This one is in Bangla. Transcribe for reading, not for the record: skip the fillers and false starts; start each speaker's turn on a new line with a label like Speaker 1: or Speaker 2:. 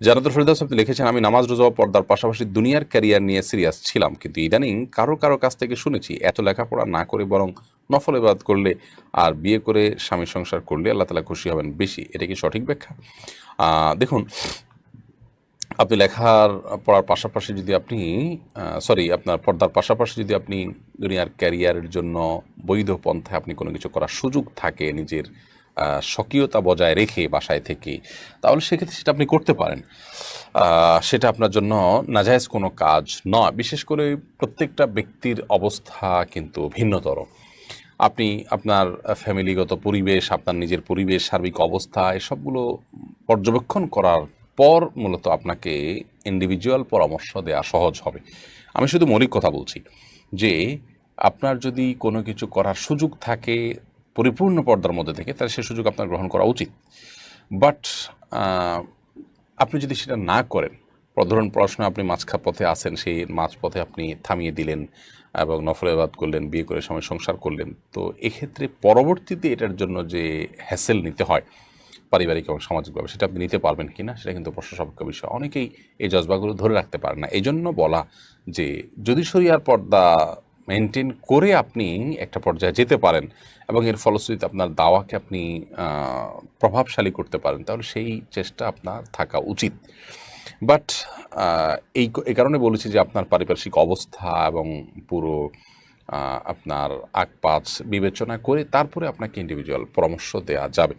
Speaker 1: জানাতুল ফেরদৌস আপনি লিখেছেন, আমি নামাজ রোজা ও পর্দার পাশাপাশি দুনিয়ার ক্যারিয়ার নিয়ে সিরিয়াস ছিলাম, কিন্তু ইদানিং কারো কারো কাছ থেকে শুনেছি এত লেখাপড়া না করে বরং নফল ইবাদত করলে আর বিয়ে করে স্বামী সংসার করলে আল্লাহ তাআলা খুশি হবেন বেশি। এটা কি সঠিক ব্যাখ্যা? দেখুন, আপনি লেখার পড়ার পাশাপাশি যদি আপনি আপনার পর্দার পাশাপাশি যদি আপনি দুনিয়ার ক্যারিয়ারের জন্য বৈধ পন্থায় আপনি কোনো কিছু করার সুযোগ থাকে নিজের স্বকীয়তা বজায় রেখে বাসায় থেকে, তাহলে সেক্ষেত্রে সেটা আপনি করতে পারেন। সেটা আপনার জন্য নাজায়েজ কোনো কাজ নয়। বিশেষ করে প্রত্যেকটা ব্যক্তির অবস্থা কিন্তু ভিন্নতর। আপনি আপনার ফ্যামিলিগত পরিবেশ, আপনার নিজের পরিবেশ, সার্বিক অবস্থা এসবগুলো পর্যবেক্ষণ করার পর মূলত আপনাকে ইন্ডিভিজুয়াল পরামর্শ দেওয়া সহজ হবে। আমি শুধু মৌলিক কথা বলছি যে, আপনার যদি কোনো কিছু করার সুযোগ থাকে পরিপূর্ণ পর্দার মধ্যে থেকে, তাহলে সে সুযোগ আপনার গ্রহণ করা উচিত। বাট আপনি যদি সেটা না করেন, ধরুন পড়াশোনায় আপনি পথে আছেন, সেই মাঝপথে আপনি থামিয়ে দিলেন এবং নফল ইবাদত করলেন, বিয়ে করে স্বামী সংসার করলেন, তো এক্ষেত্রে পরবর্তীতে এটার জন্য যে হ্যাসেল নিতে হয় পারিবারিক এবং সামাজিকভাবে, সেটা আপনি নিতে পারবেন কিনা সেটা কিন্তু প্রশ্ন সাপেক্ষ বিষয়। অনেকেই এই জজবাগুলো ধরে রাখতে পারে না। এই জন্য বলা যে, যদি শরিয়ার পর্দা মেনটেন করে আপনি একটা পর্যায়ে যেতে পারেন এবং এর ফলশ্রুতিতে আপনার দাওয়াকে আপনি প্রভাবশালী করতে পারেন, তাহলে সেই চেষ্টা আপনার থাকা উচিত। বাট এই কারণে বলেছি যে, আপনার পারিপার্শ্বিক অবস্থা এবং পুরো আপনার আগপাছ বিবেচনা করে তারপরে আপনাকে ইন্ডিভিজুয়াল পরামর্শ দেয়া যাবে।